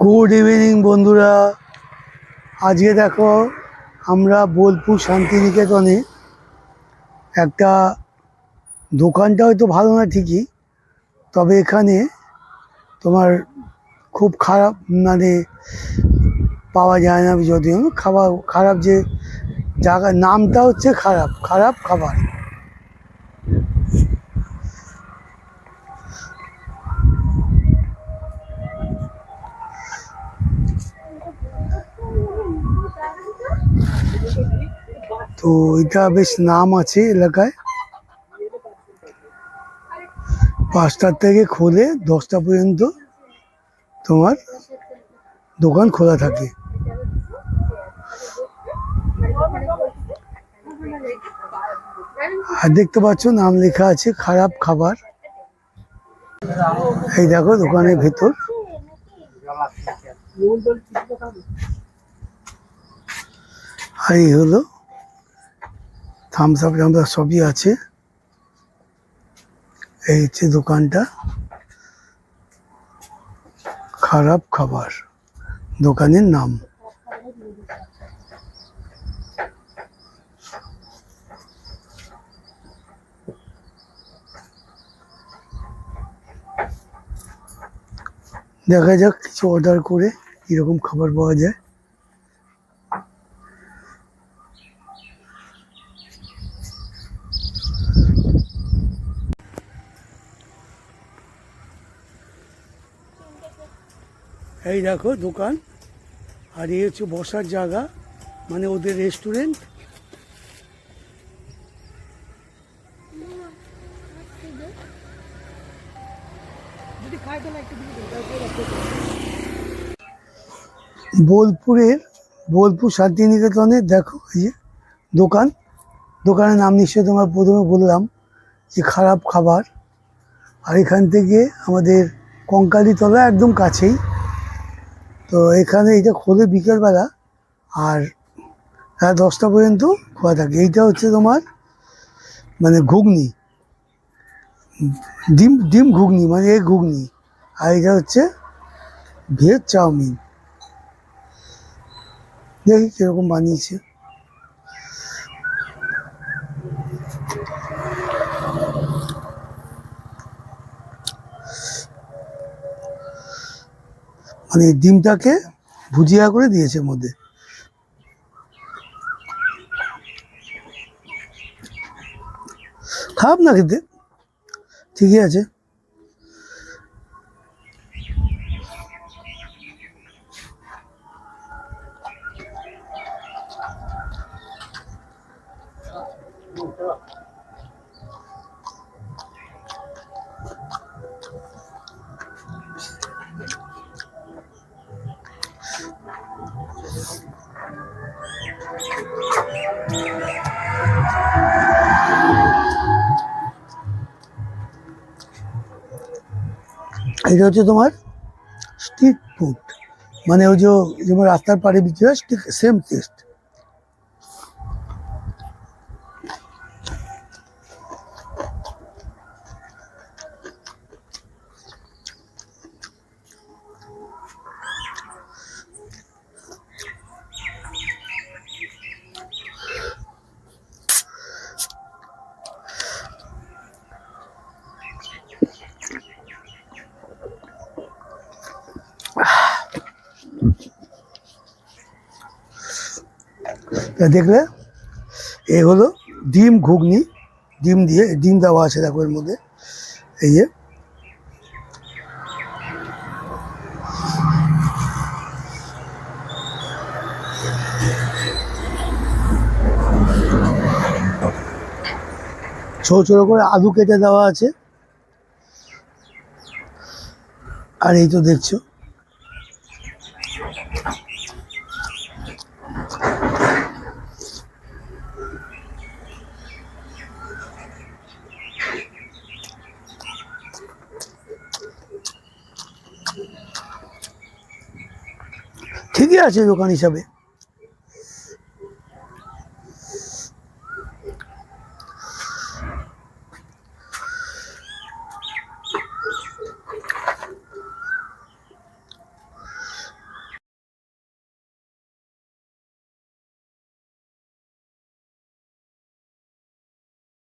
Good evening বন্ধুরা। আজকে দেখো আমরা বোলপুর শান্তিনিকেতনে একটা দোকানটা হয়তো ভালো না ঠিকই, তবে এখানে তোমার খুব খারাপ মানে পাওয়া যায় না, যদিও খাবার খারাপ, যে জায়গার নামটা হচ্ছে খারাপ খারাপ খাবার। তো এটা বেশ নাম আছে এলাকায়। 5টার থেকে খোলে, 10টা পর্যন্ত তোমার দোকান খোলা থাকে। আর দেখতে পাচ্ছ নাম লেখা আছে খারাপ খাবার। এই দেখো দোকানের ভেতর। আর এই হলো থামস আপ সবই আছে। এই হচ্ছে দোকানটা, খারাপ খাবার দোকানের নাম। দেখা যাক কিছু অর্ডার করে কিরকম খাবার পাওয়া যায়। এই দেখো দোকান, আর এই হচ্ছে বসার জায়গা, মানে ওদের রেস্টুরেন্ট। বোলপুর শান্তিনিকেতনে দেখো এই যে দোকান, দোকানের নাম নিশ্চয়ই তোমার প্রথমে বললাম যে খারাপ খাবার। আর এখান থেকে আমাদের কঙ্কালীতলা একদম কাছেই। তো এখানে এটা খোলে বিকেলবেলা, আর রাত 10টা পর্যন্ত খোলা থাকে। এইটা হচ্ছে তোমার মানে ঘুগনি, ডিম ডিম ঘুগনি, মানে এই ঘুগনি। আর এটা হচ্ছে ভেজ চাউমিন। দেখি কিরকম বানিয়েছে। মানে ডিমটাকে ভুজিয়া করে দিয়েছে মধ্যে। খারাপ না খেতে, ঠিকই আছে। এটা হচ্ছে তোমার স্ট্রিট ফুড, মানে ওই যে যেমন রাস্তার পাড়ে বিক্রি হয় ঠিক সেম টেস্ট। দেখলে এ হলো ডিম ঘুগনি, ডিম দিয়ে ডিম দেওয়া আছে দেখো এর মধ্যে। এই যে ছোট ছোট করে আলু কেটে দেওয়া আছে। আর এই তো দেখছো ঠিকই আছে দোকান হিসাবে।